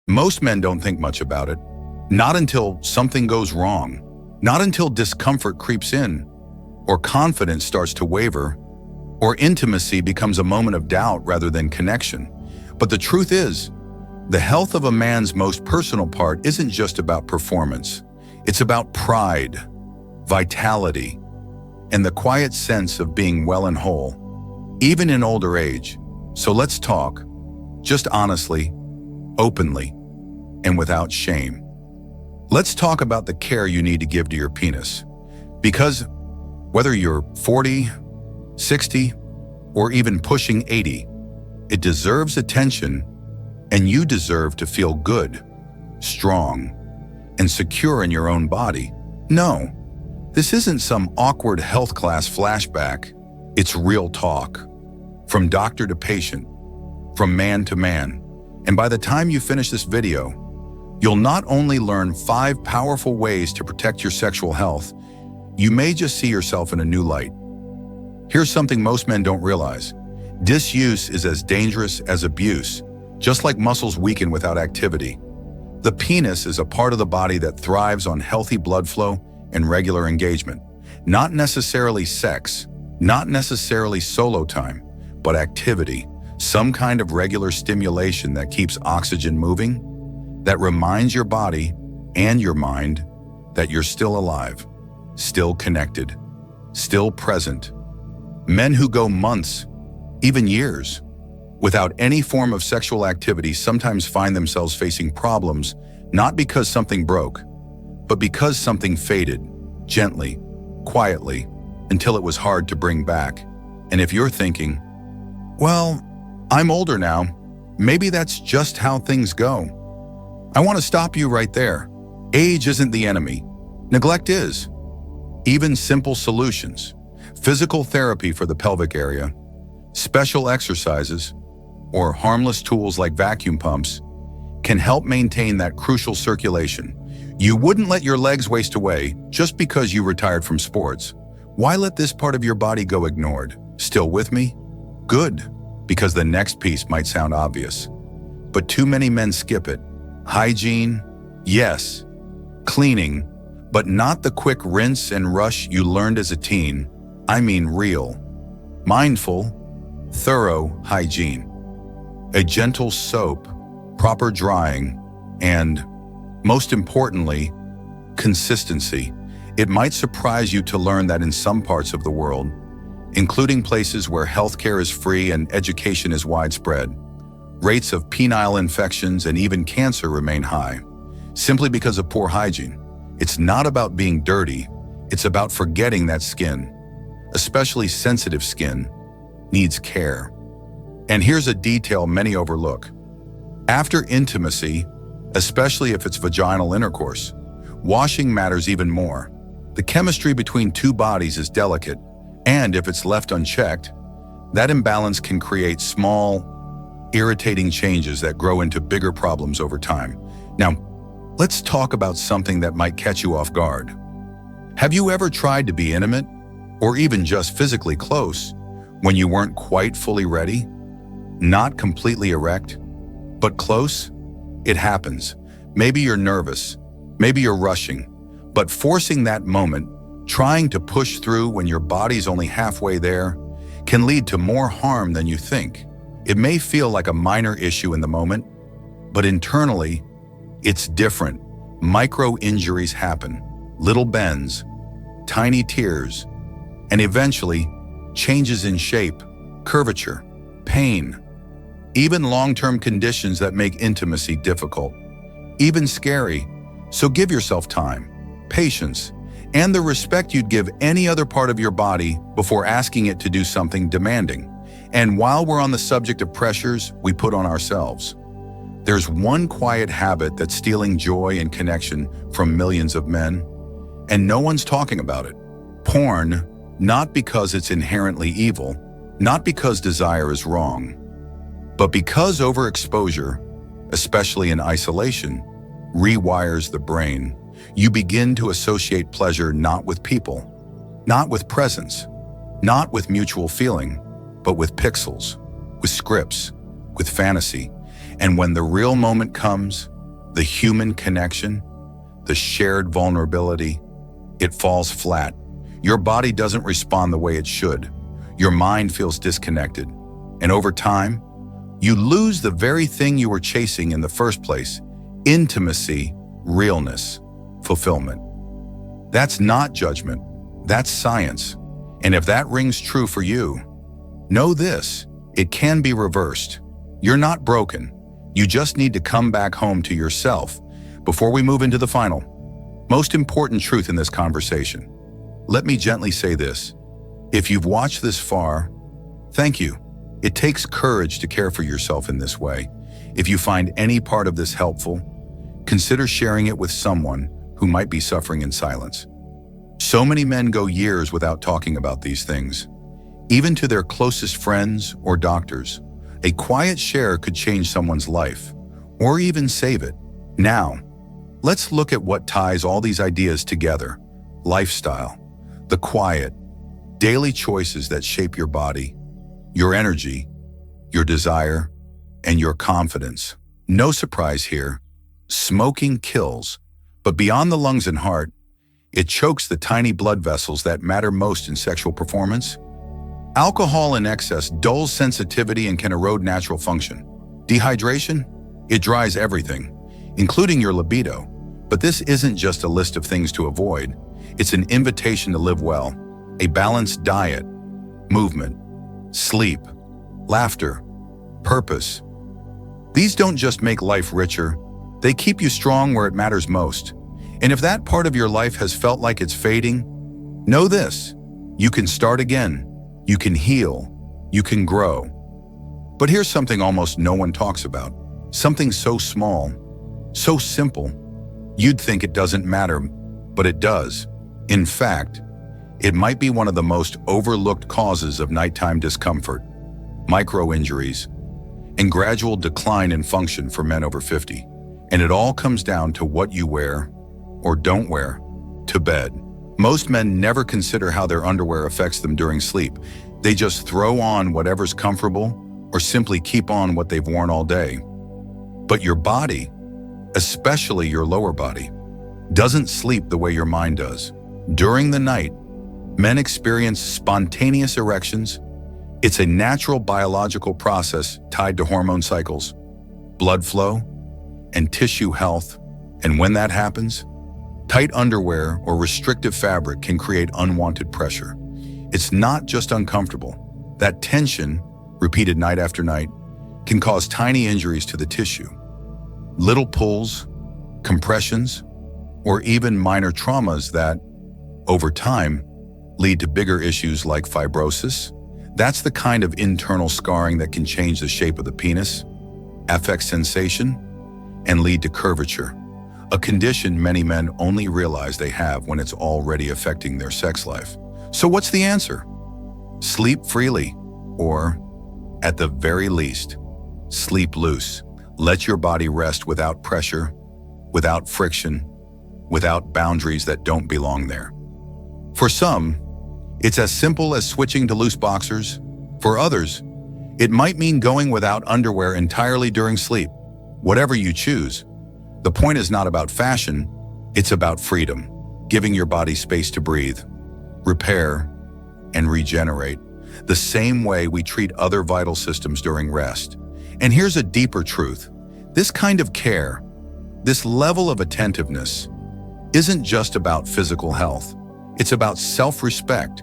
Most men don't think much about it. Not until something goes wrong. Not until discomfort creeps in, or confidence starts to waver, or intimacy becomes a moment of doubt rather than connection. But the truth is, the health of a man's most personal part isn't just about performance. It's about pride, vitality, and the quiet sense of being well and whole, even in older age. So let's talk, just honestly, openly, and without shame. Let's talk about the care you need to give to your penis. Because whether you're 40, 60, or even pushing 80, it deserves attention, and you deserve to feel good, strong, and secure in your own body. No, this isn't some awkward health class flashback. It's real talk, from doctor to patient, from man to man. And by the time you finish this video, you'll not only learn 5 powerful ways to protect your sexual health, you may just see yourself in a new light. Here's something most men don't realize. Disuse is as dangerous as abuse, just like muscles weaken without activity. The penis is a part of the body that thrives on healthy blood flow and regular engagement. Not necessarily sex, not necessarily solo time, but activity, some kind of regular stimulation that keeps oxygen moving, that reminds your body and your mind that you're still alive, still connected, still present. Men who go months, even years, without any form of sexual activity sometimes find themselves facing problems, not because something broke, but because something faded, gently, quietly, until it was hard to bring back. And if you're thinking, well, I'm older now, maybe that's just how things go, I want to stop you right there. Age isn't the enemy. Neglect is. Even simple solutions, physical therapy for the pelvic area, special exercises, or harmless tools like vacuum pumps can help maintain that crucial circulation. You wouldn't let your legs waste away just because you retired from sports. Why let this part of your body go ignored? Still with me? Good, because the next piece might sound obvious, but too many men skip it. Hygiene, yes. Cleaning, but not the quick rinse and rush you learned as a teen. I mean real, mindful, thorough hygiene. A gentle soap, proper drying, and, most importantly, consistency. It might surprise you to learn that in some parts of the world, including places where healthcare is free and education is widespread, rates of penile infections and even cancer remain high, simply because of poor hygiene. It's not about being dirty, it's about forgetting that skin, especially sensitive skin, needs care. And here's a detail many overlook. After intimacy, especially if it's vaginal intercourse, washing matters even more. The chemistry between two bodies is delicate, and if it's left unchecked, that imbalance can create small, irritating changes that grow into bigger problems over time. Now, let's talk about something that might catch you off guard. Have you ever tried to be intimate, or even just physically close, when you weren't quite fully ready? Not completely erect, but close? It happens. Maybe you're nervous, maybe you're rushing, but forcing that moment, trying to push through when your body's only halfway there, can lead to more harm than you think. It may feel like a minor issue in the moment, but internally, it's different. Micro injuries happen, little bends, tiny tears, and eventually, changes in shape, curvature, pain, even long-term conditions that make intimacy difficult, even scary. So give yourself time, patience, and the respect you'd give any other part of your body before asking it to do something demanding. And while we're on the subject of pressures we put on ourselves, there's one quiet habit that's stealing joy and connection from millions of men, and no one's talking about it. Porn, not because it's inherently evil, not because desire is wrong, but because overexposure, especially in isolation, rewires the brain. You begin to associate pleasure not with people, not with presence, not with mutual feeling, but with pixels, with scripts, with fantasy. And when the real moment comes, the human connection, the shared vulnerability, it falls flat. Your body doesn't respond the way it should. Your mind feels disconnected. And over time, you lose the very thing you were chasing in the first place: intimacy, realness, fulfillment. That's not judgment, that's science. And if that rings true for you, know this: it can be reversed. You're not broken. You just need to come back home to yourself. Before we move into the final, most important truth in this conversation, let me gently say this. If you've watched this far, thank you. It takes courage to care for yourself in this way. If you find any part of this helpful, consider sharing it with someone who might be suffering in silence. So many men go years without talking about these things, even to their closest friends or doctors. A quiet share could change someone's life, or even save it. Now, let's look at what ties all these ideas together: lifestyle, the quiet, daily choices that shape your body, your energy, your desire, and your confidence. No surprise here, smoking kills, but beyond the lungs and heart, it chokes the tiny blood vessels that matter most in sexual performance. Alcohol in excess dulls sensitivity and can erode natural function. Dehydration? It dries everything, including your libido. But this isn't just a list of things to avoid. It's an invitation to live well. A balanced diet, movement, sleep, laughter, purpose. These don't just make life richer, they keep you strong where it matters most. And if that part of your life has felt like it's fading, know this: you can start again, you can heal, you can grow. But here's something almost no one talks about. Something so small, so simple, you'd think it doesn't matter, but it does. In fact, it might be one of the most overlooked causes of nighttime discomfort, micro-injuries, and gradual decline in function for men over 50. And it all comes down to what you wear, or don't wear, to bed. Most men never consider how their underwear affects them during sleep. They just throw on whatever's comfortable, or simply keep on what they've worn all day. But your body, especially your lower body, doesn't sleep the way your mind does. During the night, men experience spontaneous erections. It's a natural biological process tied to hormone cycles, blood flow, and tissue health. And when that happens, tight underwear or restrictive fabric can create unwanted pressure. It's not just uncomfortable. That tension, repeated night after night, can cause tiny injuries to the tissue. Little pulls, compressions, or even minor traumas that, over time, lead to bigger issues like fibrosis. That's the kind of internal scarring that can change the shape of the penis, affect sensation, and lead to curvature, a condition many men only realize they have when it's already affecting their sex life. So what's the answer? Sleep freely, or, at the very least, sleep loose. Let your body rest without pressure, without friction, without boundaries that don't belong there. For some, it's as simple as switching to loose boxers. For others, it might mean going without underwear entirely during sleep. Whatever you choose, the point is not about fashion, it's about freedom, giving your body space to breathe, repair, and regenerate, the same way we treat other vital systems during rest. And here's a deeper truth. This kind of care, this level of attentiveness, isn't just about physical health. It's about self-respect,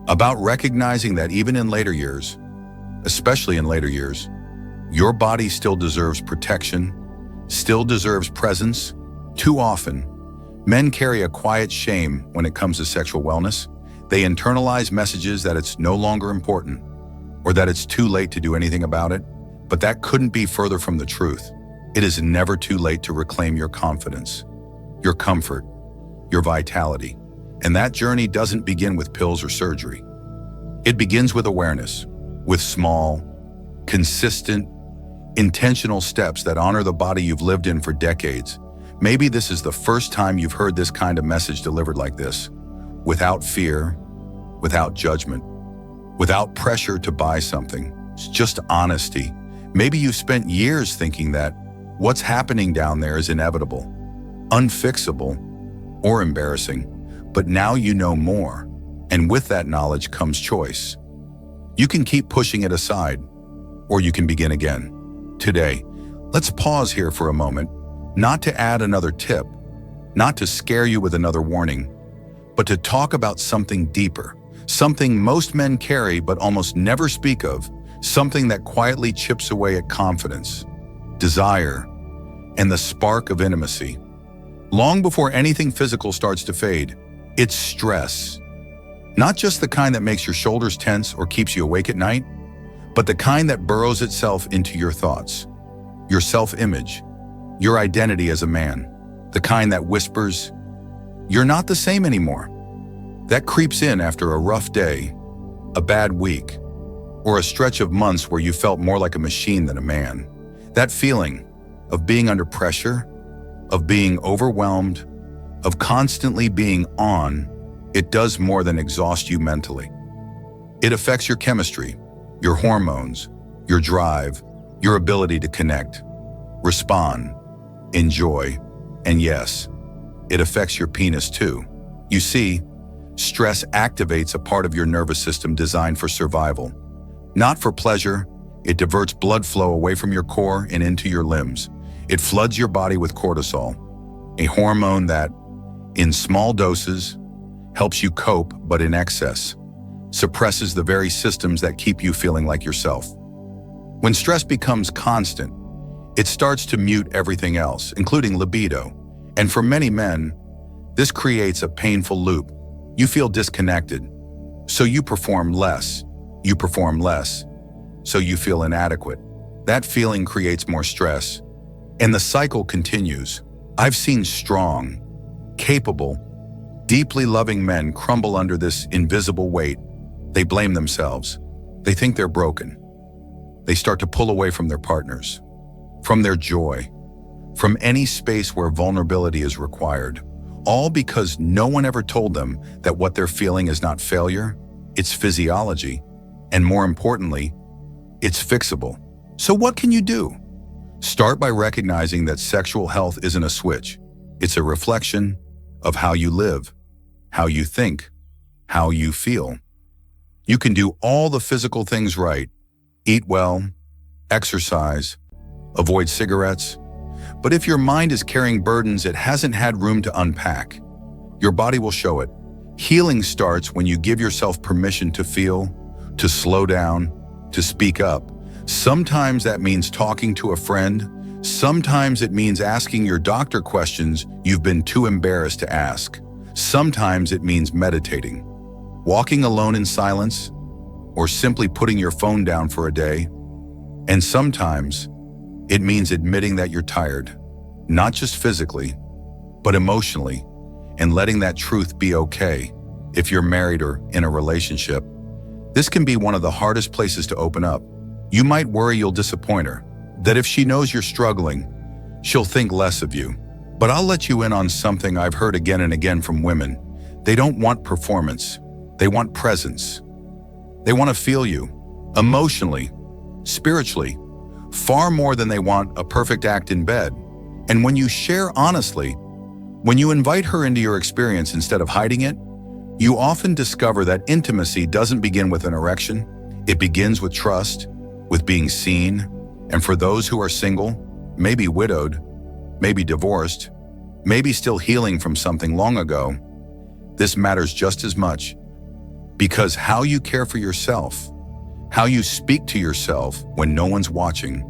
about recognizing that even in later years, especially in later years, your body still deserves protection, still deserves presence. Too often, men carry a quiet shame when it comes to sexual wellness. They internalize messages that it's no longer important, or that it's too late to do anything about it. But that couldn't be further from the truth. It is never too late to reclaim your confidence, your comfort, your vitality. And that journey doesn't begin with pills or surgery. It begins with awareness, with small, consistent, intentional steps that honor the body you've lived in for decades. Maybe this is the first time you've heard this kind of message delivered like this, without fear, without judgment, without pressure to buy something. It's just honesty. Maybe you've spent years thinking that What's happening down there is inevitable, unfixable, or embarrassing, but now you know more, and with that knowledge comes choice. You can keep pushing it aside, or you can begin again. Today, let's pause here for a moment, not to add another tip, not to scare you with another warning, but to talk about something deeper, something most men carry but almost never speak of, something that quietly chips away at confidence, desire, and the spark of intimacy. Long before anything physical starts to fade, it's stress. Not just the kind that makes your shoulders tense or keeps you awake at night, but the kind that burrows itself into your thoughts, your self-image, your identity as a man, the kind that whispers, "You're not the same anymore." That creeps in after a rough day, a bad week, or a stretch of months where you felt more like a machine than a man. That feeling of being under pressure, of being overwhelmed, of constantly being on, it does more than exhaust you mentally. It affects your chemistry, your hormones, your drive, your ability to connect, respond, enjoy, and yes, it affects your penis too. You see, stress activates a part of your nervous system designed for survival. Not for pleasure, it diverts blood flow away from your core and into your limbs. It floods your body with cortisol, a hormone that, in small doses, helps you cope, but in excess, suppresses the very systems that keep you feeling like yourself. When stress becomes constant, it starts to mute everything else, including libido. And for many men, this creates a painful loop. You feel disconnected, so you perform less. You perform less, so you feel inadequate. That feeling creates more stress, and the cycle continues. I've seen strong, capable, deeply loving men crumble under this invisible weight. They blame themselves. They think they're broken. They start to pull away from their partners, from their joy, from any space where vulnerability is required, all because no one ever told them that what they're feeling is not failure, it's physiology, and more importantly, it's fixable. So what can you do? Start by recognizing that sexual health isn't a switch. It's a reflection of how you live, how you think, how you feel. You can do all the physical things right, eat well, exercise, avoid cigarettes, but if your mind is carrying burdens it hasn't had room to unpack, your body will show it. Healing starts when you give yourself permission to feel, to slow down, to speak up. Sometimes that means talking to a friend. Sometimes it means asking your doctor questions you've been too embarrassed to ask. Sometimes it means meditating, walking alone in silence, or simply putting your phone down for a day. And sometimes it means admitting that you're tired, not just physically, but emotionally, and letting that truth be okay. If you're married or in a relationship, this can be one of the hardest places to open up. You might worry you'll disappoint her, that if she knows you're struggling, she'll think less of you. But I'll let you in on something I've heard again and again from women. They don't want performance. They want presence. They want to feel you, emotionally, spiritually, far more than they want a perfect act in bed. And when you share honestly, when you invite her into your experience instead of hiding it, you often discover that intimacy doesn't begin with an erection. It begins with trust, with being seen. And for those who are single, maybe widowed, maybe divorced, maybe still healing from something long ago, this matters just as much. Because how you care for yourself, how you speak to yourself when no one's watching,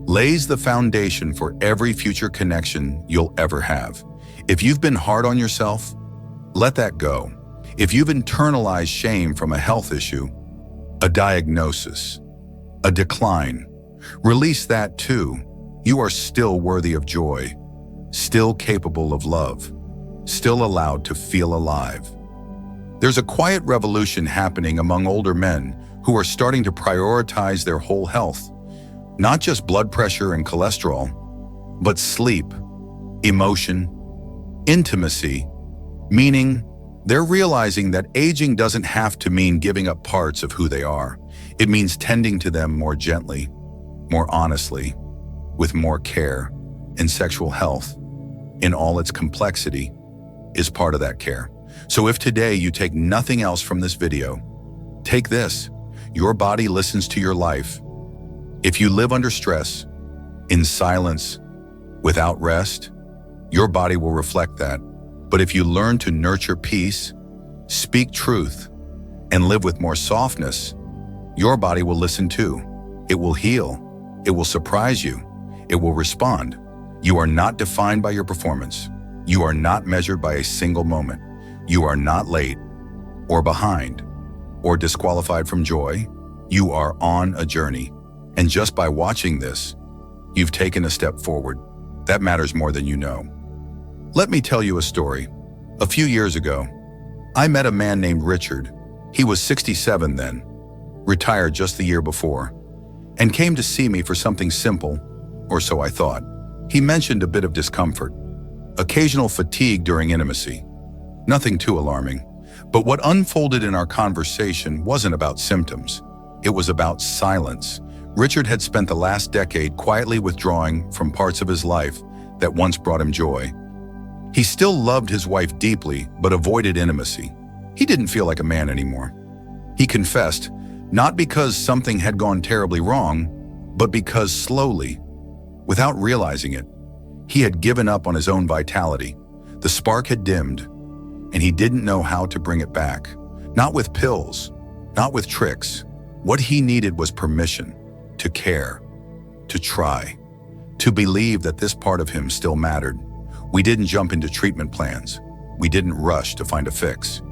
lays the foundation for every future connection you'll ever have. If you've been hard on yourself, let that go. If you've internalized shame from a health issue, a diagnosis, a decline, release that too. You are still worthy of joy, still capable of love, still allowed to feel alive. There's a quiet revolution happening among older men who are starting to prioritize their whole health, not just blood pressure and cholesterol, but sleep, emotion, intimacy, meaning they're realizing that aging doesn't have to mean giving up parts of who they are. It means tending to them more gently, more honestly, with more care. and sexual health, in all its complexity, is part of that care. So if today you take nothing else from this video, take this: your body listens to your life. If you live under stress, in silence, without rest, your body will reflect that. But if you learn to nurture peace, speak truth, and live with more softness, your body will listen too. It will heal. It will surprise you. It will respond. You are not defined by your performance. You are not measured by a single moment. You are not late or behind or disqualified from joy. You are on a journey. And just by watching this, you've taken a step forward. That matters more than you know. Let me tell you a story. A few years ago, I met a man named Richard. He was 67 then, retired just the year before, and came to see me for something simple, or so I thought. He mentioned a bit of discomfort, occasional fatigue during intimacy. Nothing too alarming. But what unfolded in our conversation wasn't about symptoms. It was about silence. Richard had spent the last decade quietly withdrawing from parts of his life that once brought him joy. He still loved his wife deeply, but avoided intimacy. He didn't feel like a man anymore. He confessed, not because something had gone terribly wrong, but because slowly, without realizing it, he had given up on his own vitality. The spark had dimmed, and he didn't know how to bring it back. Not with pills, not with tricks. What he needed was permission to care, to try, to believe that this part of him still mattered. We didn't jump into treatment plans. We didn't rush to find a fix.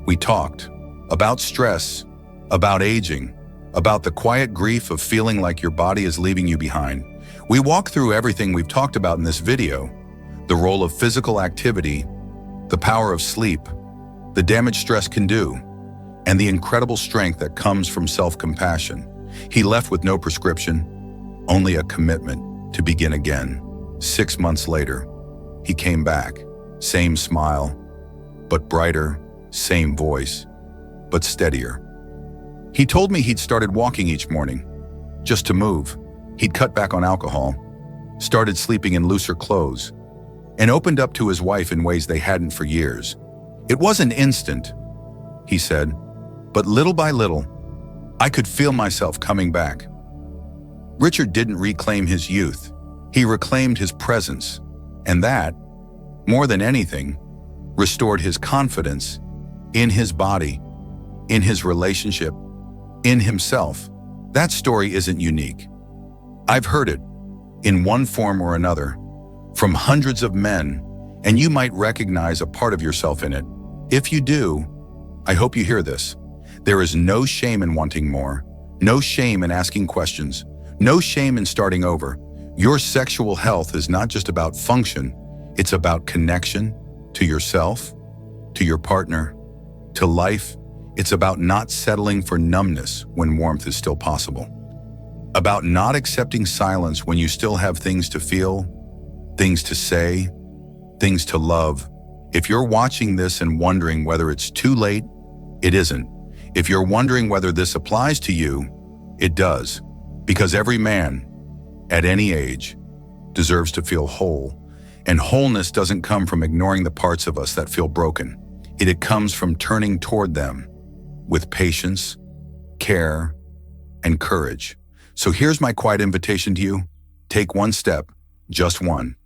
We talked about stress, about aging, about the quiet grief of feeling like your body is leaving you behind. We walked through everything we've talked about in this video: the role of physical activity, the power of sleep, the damage stress can do, and the incredible strength that comes from self-compassion. He left with no prescription, only a commitment to begin again. 6 months later, he came back. Same smile, but brighter, same voice, but steadier. He told me he'd started walking each morning, just to move. He'd cut back on alcohol, started sleeping in looser clothes, and opened up to his wife in ways they hadn't for years. It wasn't instant, he said, but little by little, I could feel myself coming back. Richard didn't reclaim his youth. He reclaimed his presence, and that, more than anything, restored his confidence in his body, in his relationship, in himself. That story isn't unique. I've heard it, in one form or another, from hundreds of men, and you might recognize a part of yourself in it. If you do, I hope you hear this. There is no shame in wanting more, no shame in asking questions, no shame in starting over. Your sexual health is not just about function, it's about connection to yourself, to your partner, to life. It's about not settling for numbness when warmth is still possible. About not accepting silence when you still have things to feel, things to say, things to love. If you're watching this and wondering whether it's too late, it isn't. If you're wondering whether this applies to you, it does. Because every man, at any age, deserves to feel whole. And wholeness doesn't come from ignoring the parts of us that feel broken. It comes from turning toward them with patience, care, and courage. So here's my quiet invitation to you. Take one step, just one.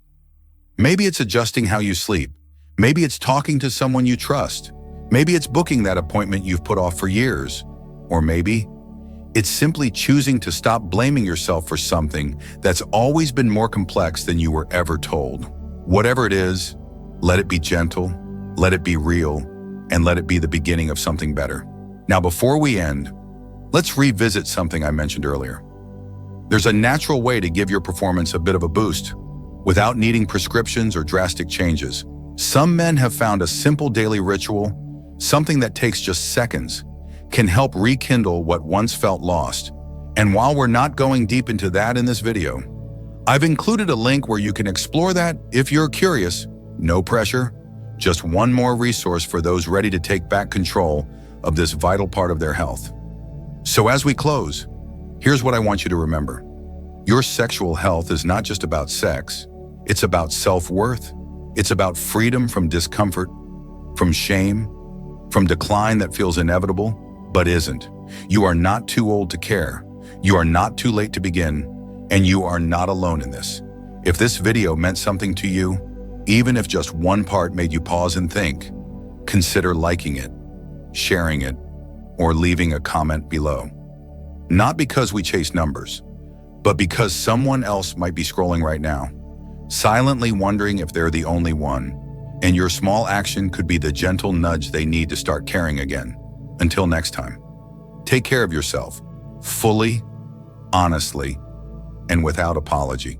Maybe it's adjusting how you sleep. Maybe it's talking to someone you trust. Maybe it's booking that appointment you've put off for years. Or maybe it's simply choosing to stop blaming yourself for something that's always been more complex than you were ever told. Whatever it is, let it be gentle, let it be real, and let it be the beginning of something better. Now, before we end, let's revisit something I mentioned earlier. There's a natural way to give your performance a bit of a boost without needing prescriptions or drastic changes. Some men have found a simple daily ritual, something that takes just seconds, can help rekindle what once felt lost. And while we're not going deep into that in this video, I've included a link where you can explore that if you're curious. No pressure, just one more resource for those ready to take back control of this vital part of their health. So as we close, here's what I want you to remember. Your sexual health is not just about sex, It's about self-worth. It's about freedom from discomfort, from shame, from decline that feels inevitable, but isn't. You are not too old to care. You are not too late to begin, and you are not alone in this. If this video meant something to you, even if just one part made you pause and think, consider liking it, sharing it, or leaving a comment below. Not because we chase numbers, but because someone else might be scrolling right now, silently wondering if they're the only one, and your small action could be the gentle nudge they need to start caring again. Until next time, take care of yourself, fully, honestly, and without apology.